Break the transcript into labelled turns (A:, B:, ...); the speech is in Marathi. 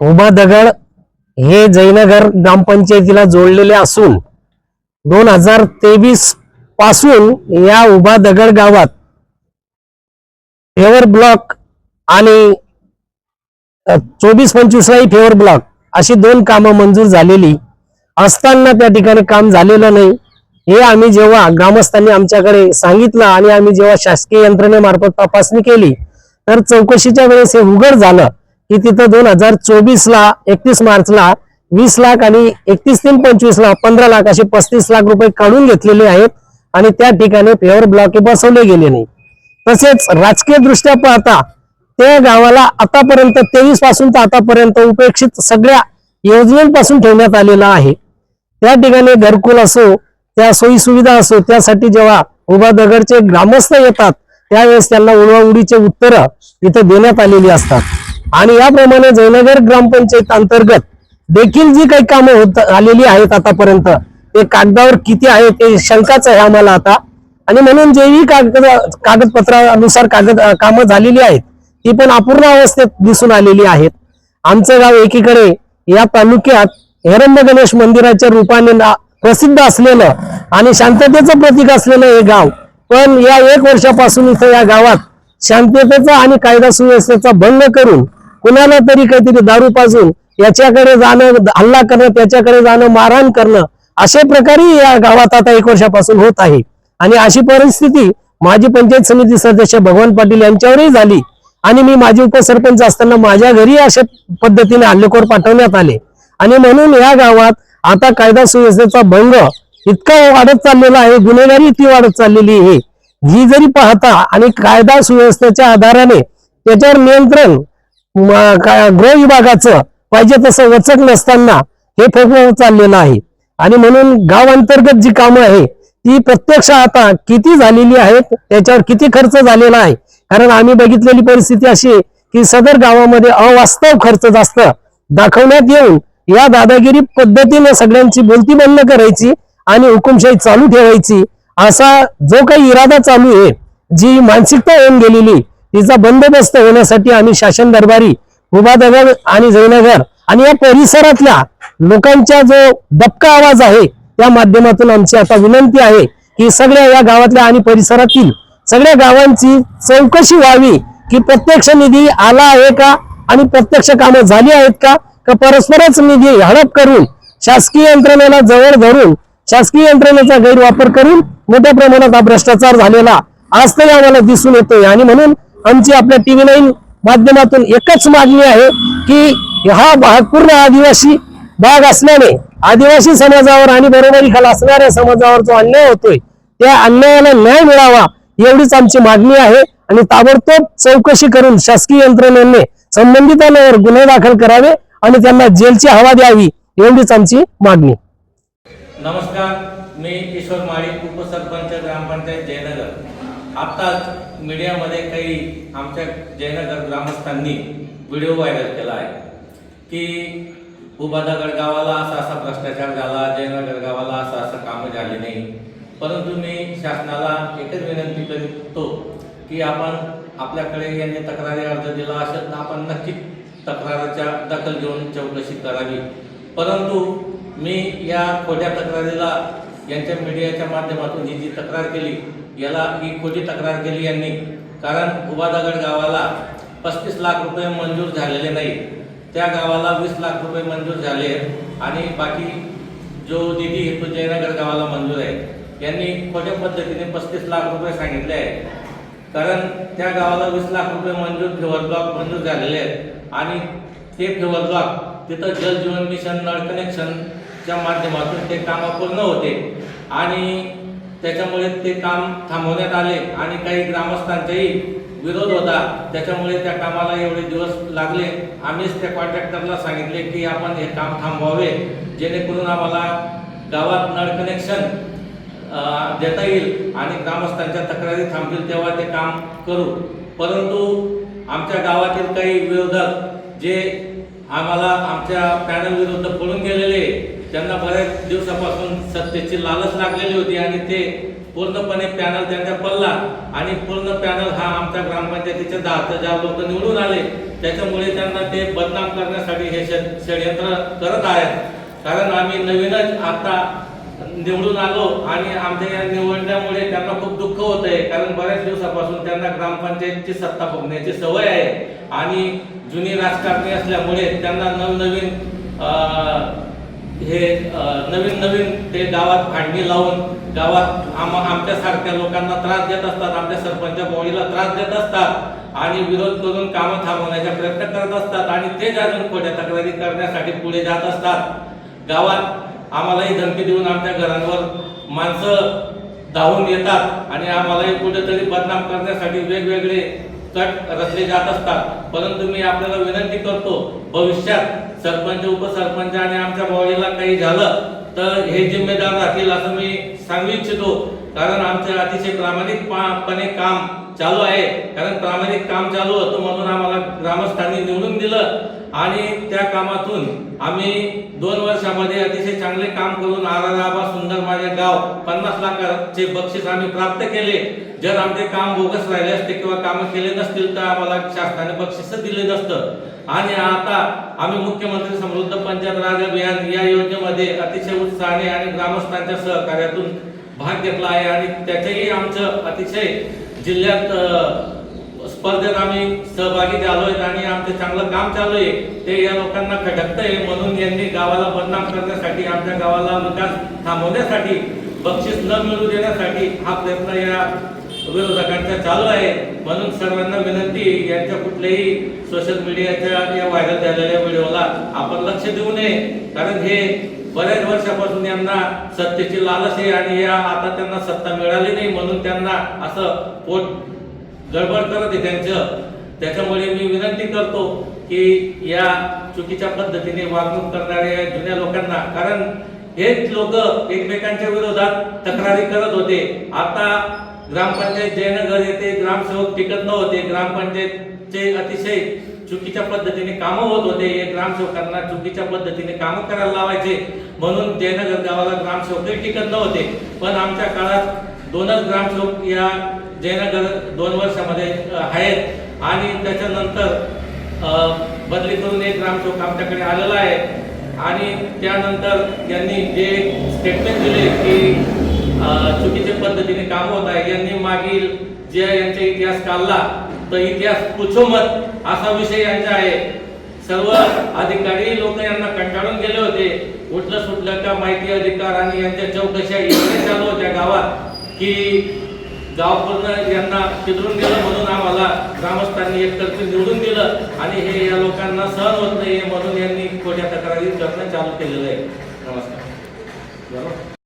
A: उभा दगड हे जयनगर ग्रामपंचायतीला जोडलेले असून 2023 पासून या उभा दगड गावात फेवर ब्लॉक आणि 24-25 लाही फेवर ब्लॉक अशी 2 कामं मंजूर झालेली असताना त्या ठिकाणी काम झालेलं नाही। हे आम्ही जेव्हा ग्रामस्थांनी आमच्याकडे सांगितलं आणि आम्ही जेव्हा शासकीय यंत्रणेमार्फत तपासणी केली तर चौकशीच्या वेळेस हे उघड झालं की तिथं 2024 ला 31 मार्चला 20 लाख आणि 31/3/25 ला 15 लाख असे 35 लाख रुपये काढून घेतलेले आहेत आणि त्या ठिकाणी फेवर ब्लॉक बसवले गेले नाही। तसेच राजकीय दृष्ट्या पाहता त्या गावाला आतापर्यंत 23 पासून तर आतापर्यंत उपेक्षित सगळ्या योजनांपासून ठेवण्यात आलेला आहे। त्या ठिकाणी घरकुल असो, त्या सोयी सुविधा असो, त्यासाठी जेव्हा उभा दगडचे ग्रामस्थ येतात त्यावेळेस त्यांना उडवाउडीचे उत्तर इथे देण्यात आलेली असतात आणि याप्रमाणे जयनगर ग्रामपंचायत अंतर्गत देखील जी काही कामं होत आलेली आहेत आतापर्यंत ते कागदावर किती आहे ते शंकाच आहे आम्हाला आता। आणि म्हणून जेही कागदपत्रानुसार कामं झालेली आहेत ती पण अपूर्ण अवस्थेत दिसून आलेली आहेत। आमचं गाव एकीकडे या तालुक्यात हेरंब गणेश मंदिराच्या रूपाने प्रसिद्ध असलेलं आणि शांततेचं प्रतीक असलेलं हे गाव, पण या 1 वर्षापासून इथं या गावात शांततेचा आणि कायदा सुव्यवस्थेचा भंग करून कुणाला तरी काहीतरी दारू पाजून याच्याकडे जाणं, हल्ला करणं, त्याच्याकडे जाणं, मारहाण करणं अशा प्रकारे या गावात आता 1 वर्षापासून होत आहे। आणि अशी परिस्थिती माजी पंचायत समिती सदस्य भगवान पाटील यांच्यावरही झाली आणि मी माजी उपसरपंच असताना माझ्या घरी अशा पद्धतीने हल्लेखोर पाठवण्यात आले आणि म्हणून या गावात आता कायदा सुव्यवस्थेचा भंग इतका वाढत चाललेला आहे, गुन्हेगारी इतकी वाढत चाललेली आहे जी जरी पाहता आणि कायदा सुव्यवस्थेच्या आधाराने त्याच्यावर नियंत्रण गृह विभागाचं पाहिजे तसं वचक नसताना हे फोफो चाललेलं आहे। आणि म्हणून गाव अंतर्गत जी कामं आहे ती प्रत्यक्ष आता किती झालेली आहेत, त्याच्यावर किती खर्च झालेला आहे, कारण आम्ही बघितलेली परिस्थिती अशी आहे की सदर गावामध्ये अवास्तव खर्च जास्त दाखवण्यात येऊन या दादागिरी पद्धतीने सगळ्यांची बोलती बंद करायची आणि हुकुमशाही चालू ठेवायची असा जो काही इरादा चालू आहे, जी मानसिकता होऊन गेलेली तिचा बंदोबस्त होण्यासाठी आम्ही शासन दरबारी उभा दगड आणि जयनगर आणि या परिसरातल्या लोकांचा जो दबका आवाज आहे त्या माध्यमातून आमची आता विनंती आहे की सगळ्या या गावातल्या आणि परिसरातील सगळ्या गावांची चौकशी व्हावी की प्रत्यक्ष निधी आला आहे का आणि प्रत्यक्ष कामं झाली आहेत का परस्परच निधी हडप करून शासकीय यंत्रणेला जवळ धरून शासकीय यंत्रणेचा गैरवापर करून मोठ्या प्रमाणात हा भ्रष्टाचार झालेला आज तरी आम्हाला दिसून येतोय। आणि म्हणून आमची आपल्या TV9 माध्यमातून एकच मागणी आहे की हा भाग पूर्ण आदिवासी भाग असल्याने आदिवासी समाजावर आणि बरोबरीखाली असणाऱ्या समाजावर जो अन्याय होतोय त्या अन्यायाला न्याय मिळावा एवढीच आमची मागणी आहे आणि ताबडतोब चौकशी करून शासकीय यंत्रणेने संबंधितांवर गुन्हे दाखल करावे आणि त्यांना जेलची हवा द्यावी एवढीच आमची मागणी।
B: नमस्कार, मी ईश्वर माळी, उपसरपंच ग्रामपंचायत जयनगर। आत्ताच मीडियामध्ये काही आमच्या जयनगर ग्रामस्थांनी व्हिडिओ व्हायरल केला आहे की उभा दगड गावाला असा भ्रष्टाचार झाला, जयनगर गावाला असं कामं झाली नाही। परंतु मी शासनाला एकच विनंती करतो की आपण आपल्याकडे यांनी तक्रारी अर्ज दिला असेल तर आपण नक्कीच तक्रारीच्या दखल घेऊन चौकशी करावी। परंतु मी या खोट्या तक्रारीला यांच्या मीडियाच्या माध्यमातून ही जी तक्रार केली याला ही खोटी तक्रार केली यांनी, कारण उभा दगड गावाला 35 लाख रुपये मंजूर झालेले नाही, त्या गावाला 20 लाख रुपये मंजूर झाले आणि बाकी जो निधी तो जयनगर गावाला मंजूर आहे। यांनी खोट्या पद्धतीने 35 लाख रुपये सांगितले आहे, कारण त्या गावाला 20 लाख रुपये मंजूर फेवर ब्लॉक मंजूर झालेले आहेत आणि ते फेवर ब्लॉक तिथं जल जीवन मिशन नळ कनेक्शनच्या माध्यमातून ते काम पूर्ण होते आणि त्याच्यामुळे ते काम थांबवण्यात आले आणि काही ग्रामस्थांचाही विरोध होता, त्याच्यामुळे त्या कामाला एवढे दिवस लागले। आम्हीच त्या कॉन्ट्रॅक्टरला सांगितले की आपण हे काम थांबवावे जेणेकरून आम्हाला गावात नळ कनेक्शन देता येईल आणि ग्रामस्थांच्या तक्रारी थांबतील तेव्हा ते काम करू। परंतु आमच्या गावातील काही विरोधक जे आम्हाला आमच्या पॅनल विरुद्ध पळून गेलेले, त्यांना बऱ्याच दिवसापासून सत्तेची लालच लागलेली होती आणि ते पूर्णपणे पॅनल त्यांच्या पडला आणि पूर्ण पॅनल हा आमच्या ग्रामपंचायतीच्या 10,000 लोक निवडून आले. त्याच्यामुळे त्यांना ते बदनाम करण्यासाठी हे षडयंत्र करत आहेत. कारण आम्ही नवीनच आता निवडून आलो आणि आमच्या या निवडण्यामुळे त्यांना खूप दुःख होत आहे. कारण बऱ्याच दिवसापासून त्यांना ग्रामपंचायतची सत्ता भोगण्याची सवय आहे आणि जुनी राजकारणी असल्यामुळे त्यांना नवीन ते गावात भांडणी लावून गावात आमच्यासारख्या लोकांना त्रास देत असतात, आमच्या सरपंच बॉडीला त्रास देत असतात आणि विरोध करून कामं थांबवण्याचा प्रयत्न करत असतात आणि तेच अजून खोट्या तक्रारी करण्यासाठी पुढे जात असतात. गावात आम्हालाही धमकी देऊन आमच्या घरांवर माणसं धावून येतात आणि आम्हालाही कुठेतरी बदनाम करण्यासाठी वेगवेगळे कट रचले जात असतात. परंतु मी आपल्याला विनंती करतो, भविष्यात सरपंच उपसरपंच आणि आमच्या बॉडीला काही झालं तर हे जिम्मेदार राहतील असं मी सांगू इच्छितो. कारण आमचं अतिशय प्रामाणिकपणे काम चालू आहे. कारण प्रामाणिक काम चालू होतं म्हणून आम्हाला ग्रामस्थांनी निवडून दिलं आणि त्या कामातून आम्ही 2 वर्षामध्ये अतिशय चांगले काम करून आराराबा सुंदर माझे गाव 50 लाखाचे बक्षीस आम्ही प्राप्त केले. जर आमचे काम बोगस राहिले असते किंवा कामं केले नसतील तर आम्हाला शासनाने बक्षीस दिले नसतं. आणि आता आम्ही मुख्यमंत्री समृद्ध पंचायत राज अभियान या योजनेमध्ये अतिशय उत्साहाने आणि ग्रामस्थांच्या सहकार्यातून भाग घेतला आहे आणि त्याचेही आमचं अतिशय जिल्ह्यात स्पर्धेत आम्ही सहभागी झालो आहेत आणि आमचं चांगलं काम चालू आहे. ते या लोकांना खटकतंय म्हणून यांनी गावाला बदनाम करण्यासाठी, आमच्या गावाला विकास थांबवण्यासाठी, बक्षीस न मिळू देण्यासाठी हा प्रयत्न या विरोधकांचा चालू आहे. म्हणून सर्वांना विनंती, यांच्या कुठल्याही सोशल मीडियाच्या या व्हायरल झालेल्या व्हिडिओला आपण लक्ष देऊ नये. कारण हे बऱ्याच वर्षापासून यांना सत्तेची लालच आहे आणि या आता त्यांना सत्ता मिळाली नाही म्हणून त्यांना असं पोट गडबड करत आहे त्यांचं. त्याच्यामुळे मी विनंती करतो की या चुकीच्या पद्धतीने वागणूक करणाऱ्या जुन्या लोकांना, कारण हेच लोक एकमेकांच्या विरोधात तक्रारी करत होते. आता ग्रामपंचायत जयनगर येथे ग्रामसेवक टिकत नव्हते, ग्रामपंचायतचे अतिशय चुकीच्या पद्धतीने कामं होत होते. हे ग्रामसेवकांना चुकीच्या पद्धतीने कामं करायला लावायचे म्हणून जयनगर गावाला ग्रामसेवकही टिकत नव्हते. पण आमच्या काळात 2च ग्रामसेवक या जयनगर 2 वर्षामध्ये आहेत आणि त्याच्यानंतर बदली करून एक ग्रामसेवक आमच्याकडे आलेला आहे. आणि त्यानंतर यांनी जे स्टेटमेंट दिले की चुकीच्या पद्धतीने काम होत आहे, यांनी मागील जे यांचा इतिहास काढला तर इतिहास पुछो मत असा विषय यांचा आहे. सर्व अधिकारी लोक यांना कंटाळून गेले होते. उठलं सुटलं का माहिती अधिकार आणि यांच्या चौकशा एवढे चालू होत्या गावात की गाव पूर्ण यांना चित्रून गेलं. म्हणून आम्हाला ग्रामस्थांनी एकतर्फी निवडून दिलं आणि हे या लोकांना सहन होत नाही म्हणून यांनी खोट्या तक्रारी करणं चालू केलेलं आहे. नमस्कार.